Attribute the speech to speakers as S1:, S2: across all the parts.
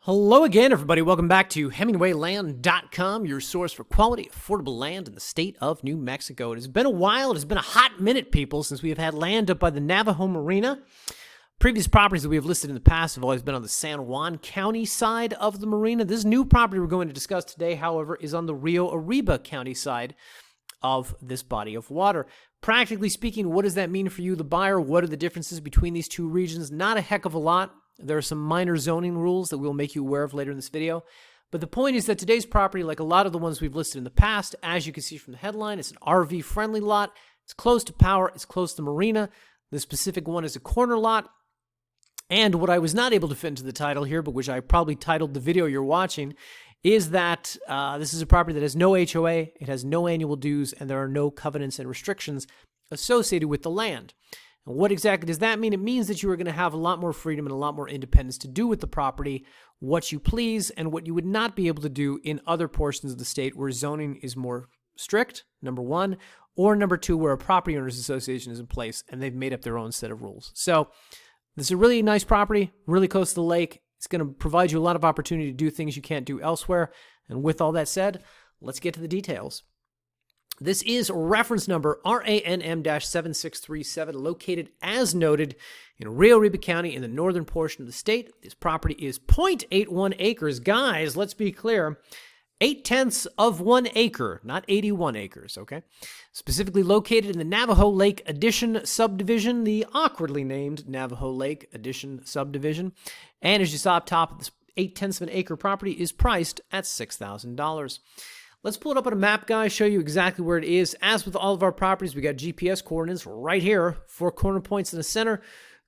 S1: Hello again, everybody. Welcome back to HemingwayLand.com, your source for quality, affordable land in the state of New Mexico. It has been a while. It has been a hot minute, people, since we have had land up by the Navajo Marina. Previous properties that we have listed in the past have always been on the San Juan County side of the marina. This new property we're going to discuss today, however, is on the Rio Arriba County side of this body of water. Practically speaking, what does that mean for you, the buyer? What are the differences between these two regions? Not a heck of a lot. There are some minor zoning rules that we'll make you aware of later in this video. But the point is that today's property, like a lot of the ones we've listed in the past, as you can see from the headline, it's an RV-friendly lot. It's close to power. It's close to the marina. The specific one is a corner lot. And what I was not able to fit into the title here, but which I probably titled the video you're watching, is that this is a property that has no HOA, it has no annual dues, and there are no covenants and restrictions associated with the land. And what exactly does that mean? It means that you are going to have a lot more freedom and a lot more independence to do with the property what you please and what you would not be able to do in other portions of the state where zoning is more strict, number one, or number two, where a property owners association is in place and they've made up their own set of rules. So this is a really nice property, really close to the lake. It's going to provide you a lot of opportunity to do things you can't do elsewhere. And with all that said, let's get to the details. This is reference number RANM-7637, located as noted in Rio Arriba County in the northern portion of the state. This property is 0.81 acres. Guys, let's be clear. 0.8 of 1 acre, not 81 acres, okay? Specifically located in the Navajo Lake Addition subdivision, the awkwardly named Navajo Lake Addition subdivision. And as you saw up top, this 0.8 of an acre property is priced at $6,000. Let's pull it up on a map, guys, show you exactly where it is. As with all of our properties, we got GPS coordinates right here, 4 corner points in the center.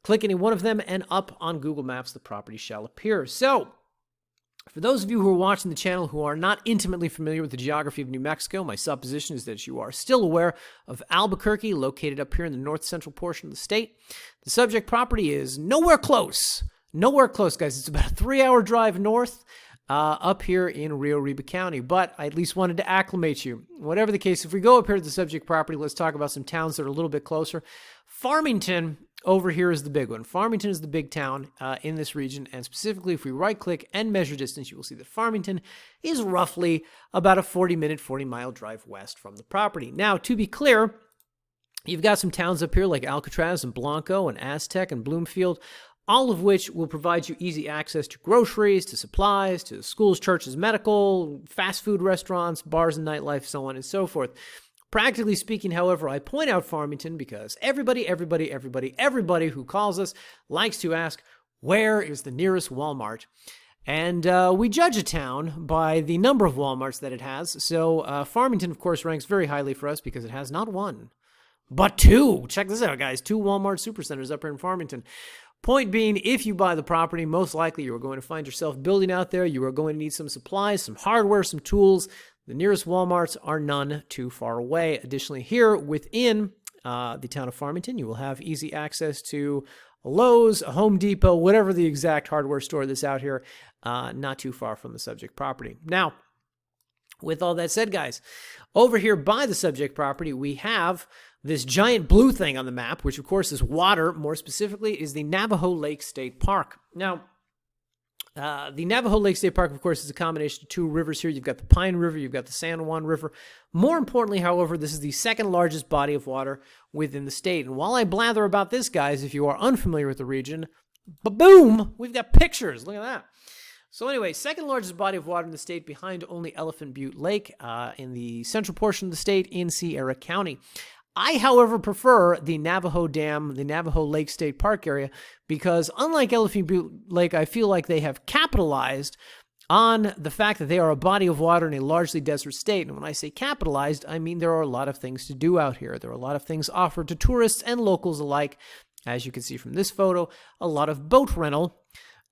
S1: Click any one of them, and up on Google Maps, the property shall appear. So, for those of you who are watching the channel who are not intimately familiar with the geography of New Mexico, my supposition is that you are still aware of Albuquerque, located up here in the north-central portion of the state. The subject property is nowhere close. Nowhere close, guys. It's about a 3-hour drive north. Up here in Rio Arriba County, but I at least wanted to acclimate you. Whatever the case, if we go up here to the subject property, let's talk about some towns that are a little bit closer. Farmington over here is the big one. Farmington is the big town in this region, and specifically if we right-click and measure distance, you will see that Farmington is roughly about a 40-minute, 40-mile drive west from the property. Now, to be clear, you've got some towns up here like Alcatraz and Blanco and Aztec and Bloomfield, all of which will provide you easy access to groceries, to supplies, to schools, churches, medical, fast food restaurants, bars and nightlife, so on and so forth. Practically speaking, however, I point out Farmington because everybody who calls us likes to ask, where is the nearest Walmart? And we judge a town by the number of Walmarts that it has. So Farmington, of course, ranks very highly for us because it has not one, but 2. Check this out, guys. 2 Walmart supercenters up here in Farmington. Point being, if you buy the property, most likely you are going to find yourself building out there. You are going to need some supplies, some hardware, some tools. The nearest Walmarts are none too far away. Additionally, here within the town of Farmington, you will have easy access to a Lowe's, a Home Depot, whatever the exact hardware store that's out here, not too far from the subject property. Now, with all that said, guys, over here by the subject property, we have this giant blue thing on the map, which of course is water. More specifically, is the Navajo Lake State Park. Now, the Navajo Lake State Park, of course, is a combination of 2 rivers here. You've got the Pine River, you've got the San Juan River. More importantly, however, this is the second largest body of water within the state. And while I blather about this, guys, if you are unfamiliar with the region, ba-boom, we've got pictures. Look at that. So anyway, second largest body of water in the state behind only Elephant Butte Lake in the central portion of the state in Sierra County. I, however, prefer the Navajo Dam, the Navajo Lake State Park area, because unlike Elephant Butte Lake, I feel like they have capitalized on the fact that they are a body of water in a largely desert state. And when I say capitalized, I mean there are a lot of things to do out here. There are a lot of things offered to tourists and locals alike. As you can see from this photo, a lot of boat rental,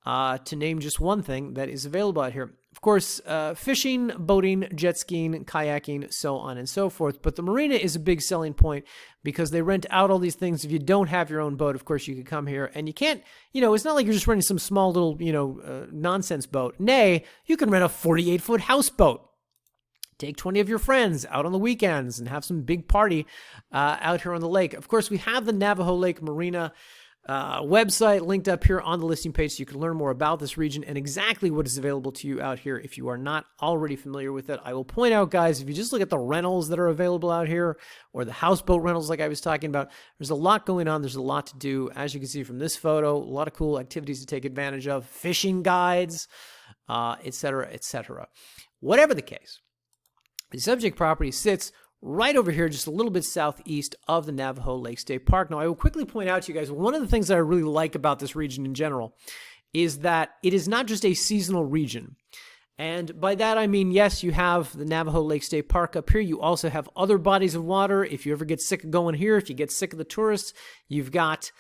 S1: to name just one thing that is available out here. Of course, fishing, boating, jet skiing, kayaking, so on and so forth. But the marina is a big selling point because they rent out all these things. If you don't have your own boat, of course, you can come here and you can't, it's not like you're just renting some small little, nonsense boat. Nay, you can rent a 48-foot houseboat. Take 20 of your friends out on the weekends and have some big party out here on the lake. Of course, we have the Navajo Lake Marina. website linked up here on the listing page so you can learn more about this region and exactly what is available to you out here if you are not already familiar with it. I will point out, guys, if you just look at the rentals that are available out here or the houseboat rentals like I was talking about, there's a lot going on. There's a lot to do. As you can see from this photo, a lot of cool activities to take advantage of, fishing guides, etc., etc. Whatever the case, the subject property sits right over here, just a little bit southeast of the Navajo Lake State Park. Now, I will quickly point out to you guys, one of the things that I really like about this region in general is that it is not just a seasonal region. And by that, I mean, yes, you have the Navajo Lake State Park up here. You also have other bodies of water. If you ever get sick of going here, if you get sick of the tourists, you've got,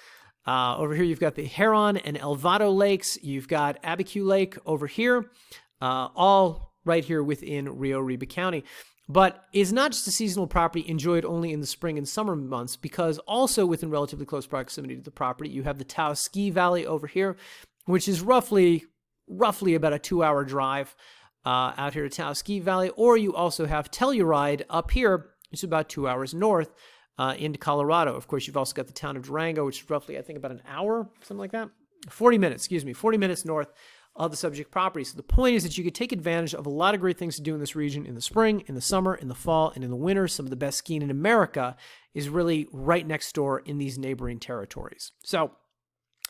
S1: over here, you've got the Heron and El Vado lakes. You've got Abiquiu Lake over here, all right here within Rio Arriba County. But it's not just a seasonal property enjoyed only in the spring and summer months, because also within relatively close proximity to the property, you have the Taos Ski Valley over here, which is roughly about a 2-hour drive out here to Taos Ski Valley. Or you also have Telluride up here, which is about 2 hours north into Colorado. Of course, you've also got the town of Durango, which is roughly, I think, about an hour, something like that. 40 minutes north of the subject property. So the point is that you could take advantage of a lot of great things to do in this region in the spring, in the summer, in the fall, and in the winter. Some of the best skiing in America is really right next door in these neighboring territories. So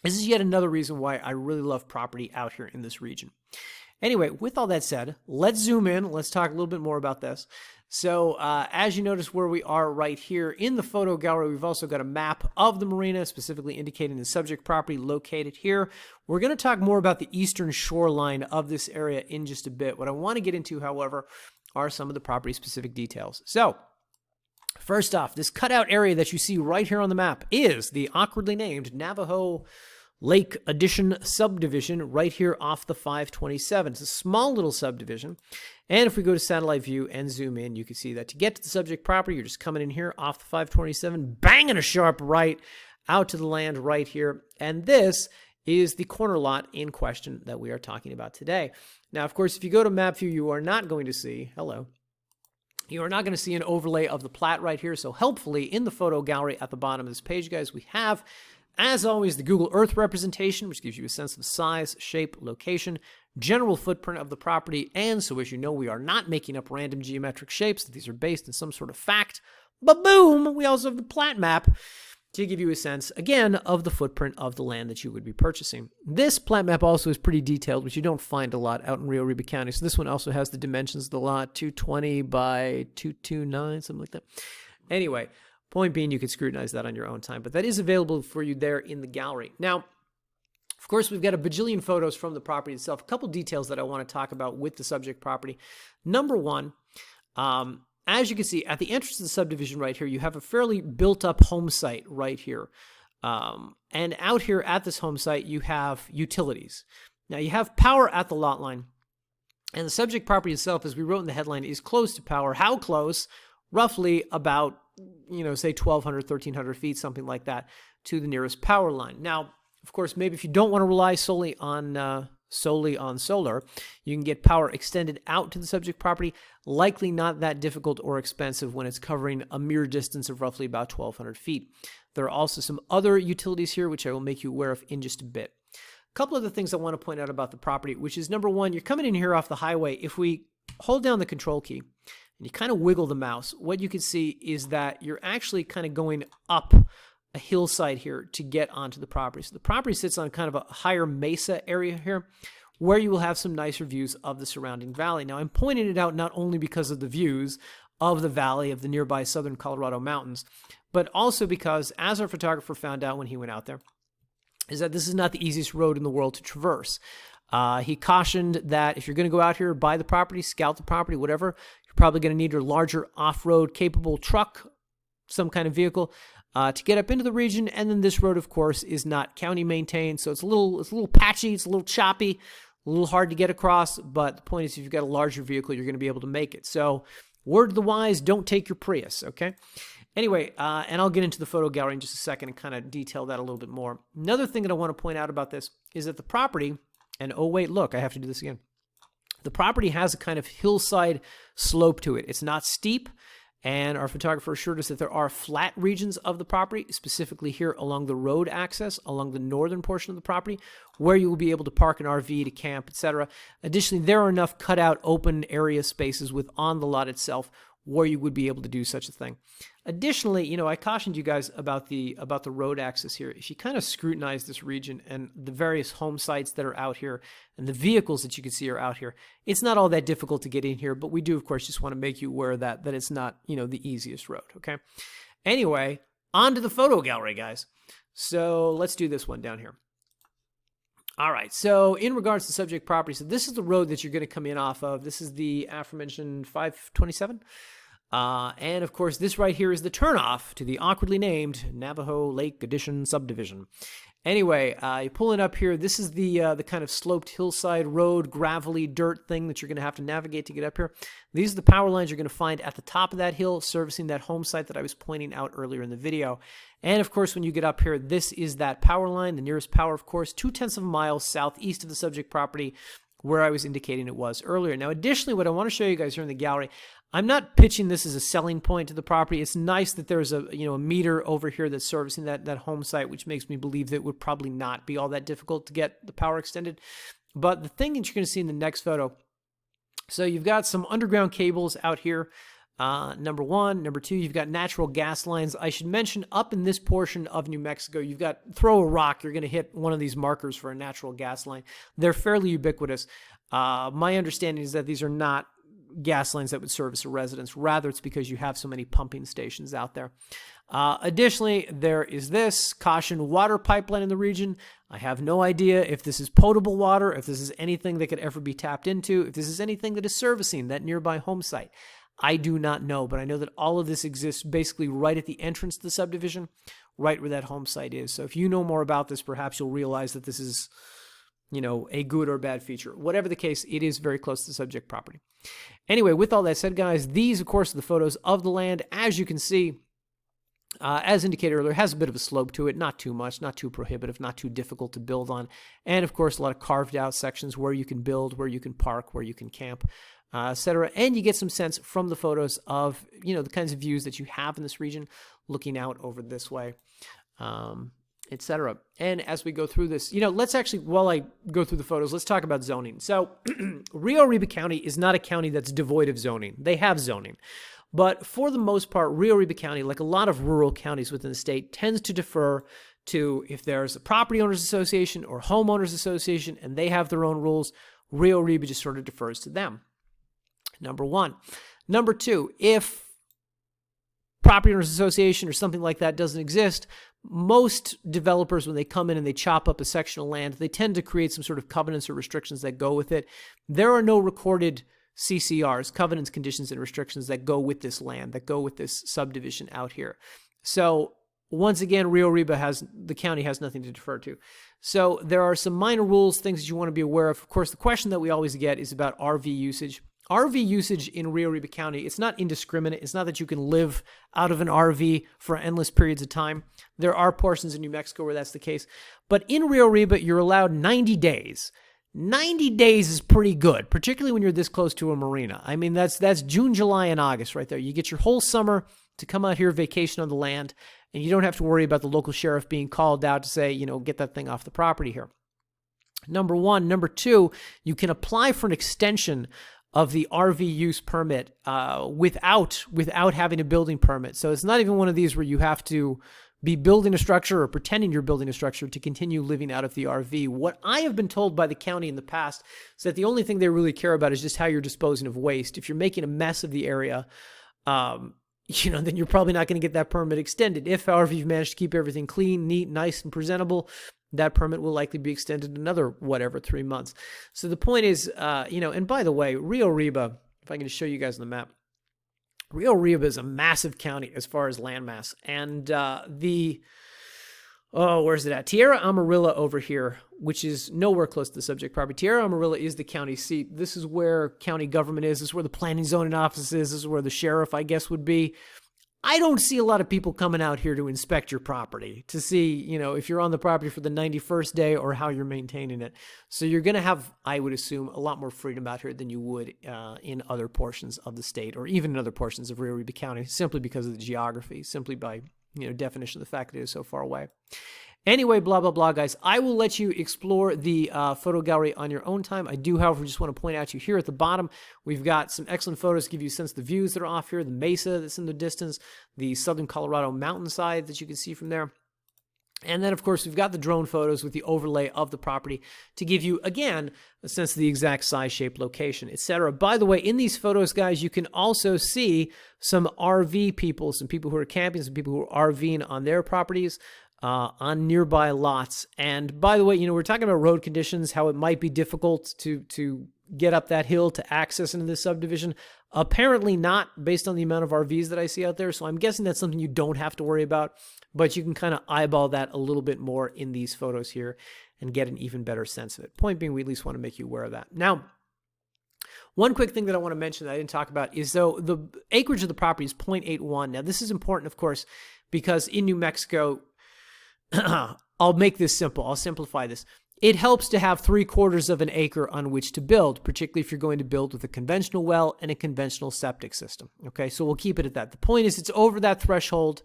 S1: this is yet another reason why I really love property out here in this region. Anyway, with all that said, let's zoom in. Let's talk a little bit more about this. So as you notice where we are right here in the photo gallery, we've also got a map of the marina, specifically indicating the subject property located here. We're going to talk more about the eastern shoreline of this area in just a bit. What I want to get into, however, are some of the property-specific details. So first off, this cutout area that you see right here on the map is the awkwardly named Navajo Lake Addition subdivision right here off the 527. It's a small little subdivision. And if we go to satellite view and zoom in, you can see that to get to the subject property, you're just coming in here off the 527, banging a sharp right out to the land right here. And this is the corner lot in question that we are talking about today. Now, of course, if you go to map view, you are not going to see, you are not going to see an overlay of the plat right here. So helpfully in the photo gallery at the bottom of this page, guys, we have, as always, the Google Earth representation, which gives you a sense of size, shape, location, general footprint of the property, and so as you know, we are not making up random geometric shapes, that these are based in some sort of fact. But boom, we also have the plat map to give you a sense, again, of the footprint of the land that you would be purchasing. This plat map also is pretty detailed, which you don't find a lot out in Rio Arriba County. So this one also has the dimensions of the lot, 220 by 229, something like that. Anyway, point being, you can scrutinize that on your own time, but that is available for you there in the gallery. Now, of course, we've got a bajillion photos from the property itself. A couple details that I want to talk about with the subject property. Number one, as you can see, at the entrance of the subdivision right here, you have a fairly built-up home site right here. And out here at this home site, you have utilities. Now, you have power at the lot line. And the subject property itself, as we wrote in the headline, is close to power. How close? Roughly about, say 1,200, 1,300 feet, something like that, to the nearest power line. Now, of course, maybe if you don't want to rely solely on solar, you can get power extended out to the subject property. Likely not that difficult or expensive when it's covering a mere distance of roughly about 1,200 feet. There are also some other utilities here, which I will make you aware of in just a bit. A couple other things I want to point out about the property, which is number one, you're coming in here off the highway. If we hold down the control key and you kind of wiggle the mouse, what you can see is that you're actually kind of going up a hillside here to get onto the property. So the property sits on kind of a higher mesa area here where you will have some nicer views of the surrounding valley. Now, I'm pointing it out not only because of the views of the valley of the nearby southern Colorado mountains, but also because, as our photographer found out when he went out there, is that this is not the easiest road in the world to traverse. He cautioned that if you're going to go out here, buy the property, scout the property, whatever, you're probably going to need your larger off-road capable truck, some kind of vehicle, to get up into the region. And then this road, of course, is not county maintained, so it's a little patchy, it's a little choppy, a little hard to get across. But the point is, if you've got a larger vehicle, you're going to be able to make it. So, word to the wise: don't take your Prius. Okay. Anyway, and I'll get into the photo gallery in just a second and kind of detail that a little bit more. Another thing that I want to point out about this is that the property, and oh wait, look, I have to do this again. The property has a kind of hillside slope to it. It's not steep. And our photographer assured us that there are flat regions of the property, specifically here along the road access, along the northern portion of the property, where you will be able to park an RV, to camp, etc. Additionally, there are enough cutout open area spaces on the lot itself where you would be able to do such a thing. Additionally, I cautioned you guys about the road access here. If you kind of scrutinize this region and the various home sites that are out here and the vehicles that you can see are out here, it's not all that difficult to get in here, but we do, of course, just want to make you aware of that it's not, the easiest road, okay? Anyway, on to the photo gallery, guys. So let's do this one down here. All right, so in regards to subject property, so this is the road that you're going to come in off of. This is the aforementioned 527. And of course, this right here is the turnoff to the awkwardly named Navajo Lake Addition subdivision. Anyway, you pull it up here. This is the kind of sloped hillside road, gravelly dirt thing that you're going to have to navigate to get up here. These are the power lines you're going to find at the top of that hill, servicing that home site that I was pointing out earlier in the video. And of course, when you get up here, this is that power line. The nearest power, of course, 0.2 miles southeast of the subject property, where I was indicating it was earlier. Now, additionally, what I want to show you guys here in the gallery, I'm not pitching this as a selling point to the property. It's nice that there's a meter over here that's servicing that home site, which makes me believe that it would probably not be all that difficult to get the power extended. But the thing that you're going to see in the next photo, so you've got some underground cables out here. Number one. Number two, you've got natural gas lines. I should mention, up in this portion of New Mexico, you've got, throw a rock, you're going to hit one of these markers for a natural gas line. They're fairly ubiquitous. My understanding is that these are not gas lines that would service a residence. Rather, it's because you have so many pumping stations out there. Additionally, there is this caution water pipeline in the region. I have no idea if this is potable water, if this is anything that could ever be tapped into, if this is anything that is servicing that nearby home site. I do not know, but I know that all of this exists basically right at the entrance to the subdivision, right where that home site is. So if you know more about this, perhaps you'll realize that this is, a good or bad feature. Whatever the case, it is very close to the subject property. Anyway, with all that said, guys, these, of course, are the photos of the land. As you can see, as indicated earlier, has a bit of a slope to it, not too much, not too prohibitive, not too difficult to build on. And, of course, a lot of carved out sections where you can build, where you can park, where you can camp, etc. And you get some sense from the photos of, the kinds of views that you have in this region, looking out over this way, etc. And as we go through this, let's actually, while I go through the photos, let's talk about zoning. So Rio Arriba County is not a county that's devoid of zoning. They have zoning. But for the most part, Rio Arriba County, like a lot of rural counties within the state, tends to defer to, if there's a property owners association or homeowners association and they have their own rules, Rio Arriba just sort of defers to them. Number one. Number two, if property owners association or something like that doesn't exist, most developers, when they come in and they chop up a section of land, they tend to create some sort of covenants or restrictions that go with it. There are no recorded CCRs, covenants, conditions, and restrictions that go with this land, that go with this subdivision out here. So once again, Rio Arriba the county has nothing to defer to. So there are some minor rules, things that you want to be aware of. Of course, the question that we always get is about RV usage. RV usage in Rio Arriba County, it's not indiscriminate. It's not that you can live out of an RV for endless periods of time. There are portions in New Mexico where that's the case. But in Rio Arriba, you're allowed 90 days. 90 days is pretty good, particularly when you're this close to a marina. I mean, that's June, July, and August right there. You get your whole summer to come out here, vacation on the land, and you don't have to worry about the local sheriff being called out to say, get that thing off the property here. Number one. Number two, you can apply for an extension of the RV use permit without having a building permit. So it's not even one of these where you have to be building a structure or pretending you're building a structure to continue living out of the RV. What I have been told by the county in the past is that the only thing they really care about is just how you're disposing of waste. If you're making a mess of the area, then you're probably not going to get that permit extended. If, however, you've managed to keep everything clean, neat, nice, and presentable, that permit will likely be extended another, 3 months. So the point is, and by the way, Rio Arriba, if I can just show you guys on the map, Rio Arriba is a massive county as far as landmass. And where's it at? Tierra Amarilla over here, which is nowhere close to the subject property. Tierra Amarilla is the county seat. This is where county government is. This is where the planning zoning office is. This is where the sheriff, I guess, would be. I don't see a lot of people coming out here to inspect your property to see, if you're on the property for the 91st day or how you're maintaining it. So you're going to have, I would assume, a lot more freedom out here than you would in other portions of the state or even in other portions of Rio Arriba County, simply because of the geography, simply by, definition of the fact that it is so far away. Anyway, blah, blah, blah, guys. I will let you explore the photo gallery on your own time. I do, however, just want to point out to you here at the bottom, we've got some excellent photos to give you a sense of the views that are off here, the mesa that's in the distance, the southern Colorado mountainside that you can see from there. And then, of course, we've got the drone photos with the overlay of the property to give you, again, a sense of the exact size, shape, location, etc. By the way, in these photos, guys, you can also see some RV people, some people who are camping, some people who are RVing on their properties, on nearby lots. And by the way, we're talking about road conditions, how it might be difficult to get up that hill to access into this subdivision. Apparently not, based on the amount of RVs that I see out there. So I'm guessing that's something you don't have to worry about, but you can kind of eyeball that a little bit more in these photos here and get an even better sense of it. Point being, we at least want to make you aware of that. Now, one quick thing that I want to mention that I didn't talk about is, though, the acreage of the property is 0.81. Now, this is important, of course, because in New Mexico, I'll make this simple. I'll simplify this. It helps to have 3/4 of an acre on which to build, particularly if you're going to build with a conventional well and a conventional septic system. Okay, so we'll keep it at that. The point is, it's over that threshold,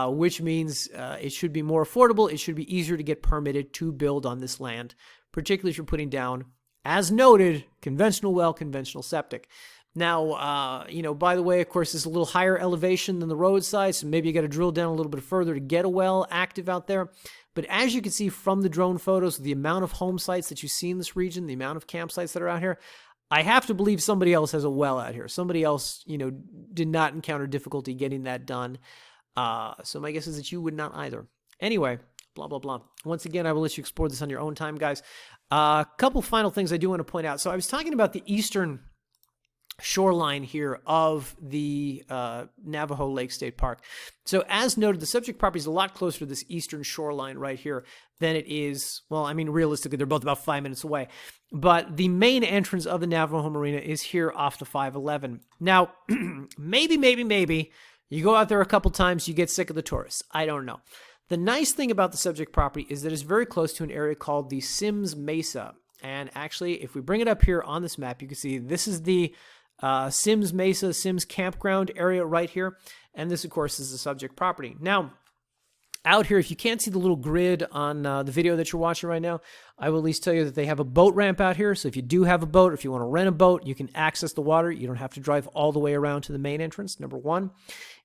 S1: which means it should be more affordable. It should be easier to get permitted to build on this land, particularly if you're putting down, as noted, conventional well, conventional septic. Now, by the way, of course, it's a little higher elevation than the roadside, so maybe you got to drill down a little bit further to get a well active out there. But as you can see from the drone photos, the amount of home sites that you see in this region, the amount of campsites that are out here, I have to believe somebody else has a well out here. Somebody else, did not encounter difficulty getting that done. So my guess is that you would not either. Anyway, blah, blah, blah. Once again, I will let you explore this on your own time, guys. A couple final things I do want to point out. So I was talking about the eastern shoreline here of the Navajo Lake State Park. So as noted, the subject property is a lot closer to this eastern shoreline right here than it is, well, I mean, realistically, they're both about 5 minutes away. But the main entrance of the Navajo Marina is here off the 511. Now, maybe, you go out there a couple times, you get sick of the tourists. I don't know. The nice thing about the subject property is that it's very close to an area called the Sims Mesa. And actually, if we bring it up here on this map, you can see this is the Sims Mesa, Sims Campground area right here. And this, of course, is the subject property. Now, out here, if you can't see the little grid on the video that you're watching right now, I will at least tell you that they have a boat ramp out here. So if you do have a boat, if you want to rent a boat, you can access the water. You don't have to drive all the way around to the main entrance, number one.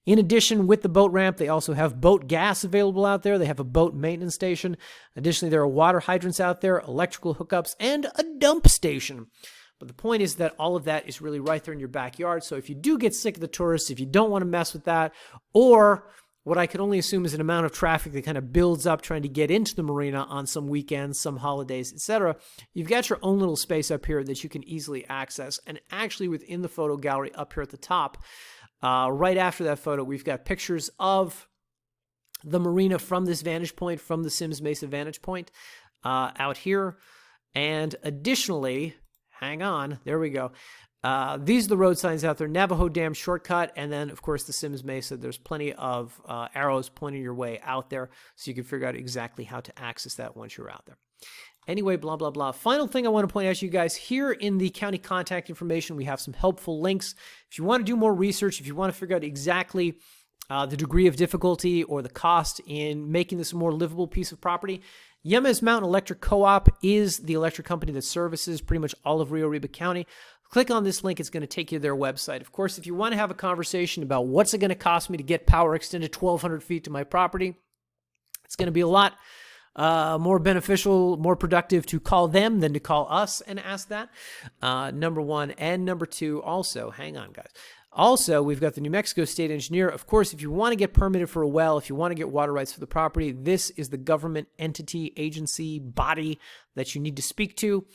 S1: In addition, with the boat ramp, they also have boat gas available out there. They have a boat maintenance station. Additionally, there are water hydrants out there, electrical hookups, and a dump station. But the point is that all of that is really right there in your backyard. So if you do get sick of the tourists, if you don't want to mess with that, or what I could only assume is an amount of traffic that kind of builds up trying to get into the marina on some weekends, some holidays, etc., you've got your own little space up here that you can easily access. And actually within the photo gallery up here at the top, right after that photo, we've got pictures of the marina from this vantage point, from the Sims Mesa vantage point out here. And additionally, hang on, there we go. These are the road signs out there. Navajo Dam shortcut, and then, of course, the Sims Mesa. There's plenty of arrows pointing your way out there, so you can figure out exactly how to access that once you're out there. Anyway, blah, blah, blah. Final thing I want to point out to you guys, here in the county contact information, we have some helpful links. If you want to do more research, if you want to figure out exactly the degree of difficulty or the cost in making this a more livable piece of property, Yemez Mountain Electric Co-op is the electric company that services pretty much all of Rio Arriba County. Click on this link. It's going to take you to their website. Of course, if you want to have a conversation about what's it going to cost me to get power extended 1,200 feet to my property, it's going to be a lot more beneficial, more productive to call them than to call us and ask that. Number one. And number two, also, hang on, guys. Also, we've got the New Mexico State Engineer. Of course, if you want to get permitted for a well, if you want to get water rights for the property, this is the government entity, agency, body that you need to speak to.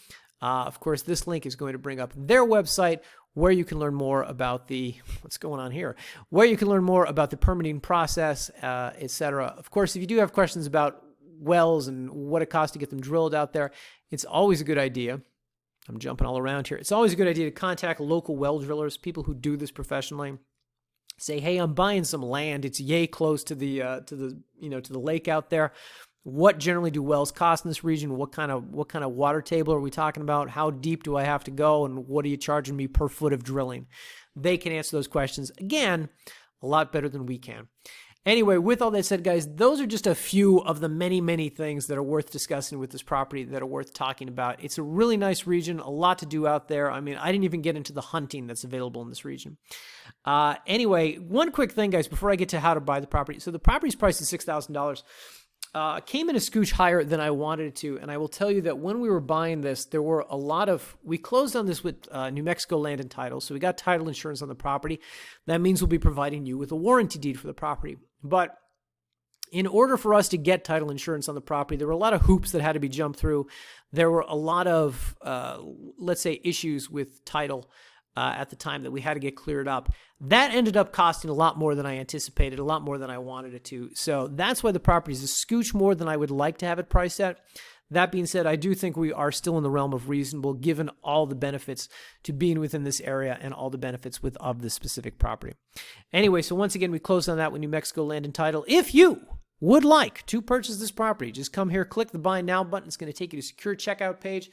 S1: Of course, this link is going to bring up their website where you can learn more about the, what's going on here, where you can learn more about the permitting process, etc. Of course, if you do have questions about wells and what it costs to get them drilled out there, it's always a good idea. I'm jumping all around here. It's always a good idea to contact local well drillers, people who do this professionally. say, hey, I'm buying some land. It's yay close to the lake out there. What generally do wells cost in this region? What kind of water table are we talking about? How deep do I have to go? And what are you charging me per foot of drilling? They can answer those questions, again, a lot better than we can. Anyway, with all that said, guys, those are just a few of the many, many things that are worth discussing with this property, that are worth talking about. It's a really nice region, a lot to do out there. I mean, I didn't even get into the hunting that's available in this region. Anyway, one quick thing, guys, before I get to how to buy the property. So the property's price is $6,000. Came in a scooch higher than I wanted it to, and I will tell you that when we were buying this, there were a lot of, we closed on this with New Mexico Land and Title, so we got title insurance on the property. That means we'll be providing you with a warranty deed for the property. But in order for us to get title insurance on the property, there were a lot of hoops that had to be jumped through. There were a lot of, let's say, issues with title at the time that we had to get cleared up. That ended up costing a lot more than I anticipated, a lot more than I wanted it to. So that's why the property is a scooch more than I would like to have it priced at. That being said, I do think we are still in the realm of reasonable, given all the benefits to being within this area and all the benefits of this specific property. Anyway, so once again, we closed on that with New Mexico Land and Title. If you would like to purchase this property, just come here, click the Buy Now button. It's going to take you to a secure checkout page.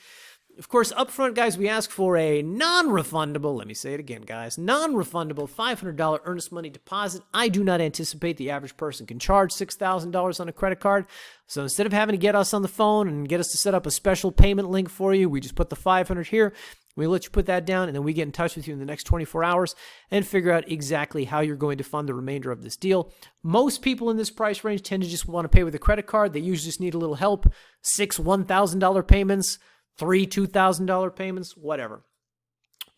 S1: Of course, up front, guys, we ask for a non-refundable, let me say it again, guys, non-refundable $500 earnest money deposit. I do not anticipate the average person can charge $6,000 on a credit card. So instead of having to get us on the phone and get us to set up a special payment link for you, we just put the $500 here. We let you put that down, and then we get in touch with you in the next 24 hours and figure out exactly how you're going to fund the remainder of this deal. Most people in this price range tend to just want to pay with a credit card. They usually just need a little help. 6 $1,000 payments, 3 $2,000 payments, whatever.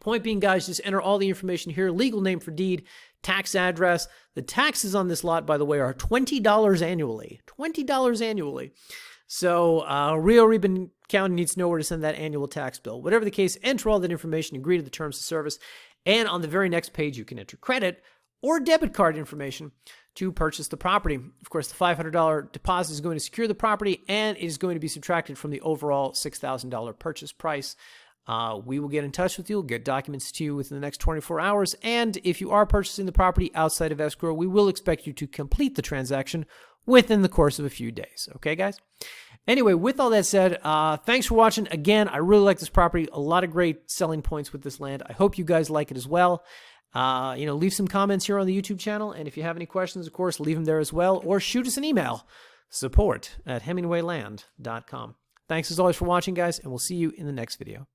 S1: Point being, guys, just enter all the information here. Legal name for deed, tax address. The taxes on this lot, by the way, are $20 annually. $20 annually. So Rio Arriba County needs to know where to send that annual tax bill. Whatever the case, enter all that information, agree to the terms of service, and on the very next page, you can enter credit or debit card information to purchase the property. Of course, the $500 deposit is going to secure the property and is going to be subtracted from the overall $6,000 purchase price. We will get in touch with you, get documents to you within the next 24 hours, and if you are purchasing the property outside of escrow, we will expect you to complete the transaction within the course of a few days. Okay, guys? Anyway, with all that said, thanks for watching. Again, I really like this property. A lot of great selling points with this land. I hope you guys like it as well. Leave some comments here on the YouTube channel, and if you have any questions, of course, leave them there as well, or shoot us an email, support@hemingwayland.com. Thanks as always for watching, guys, and we'll see you in the next video.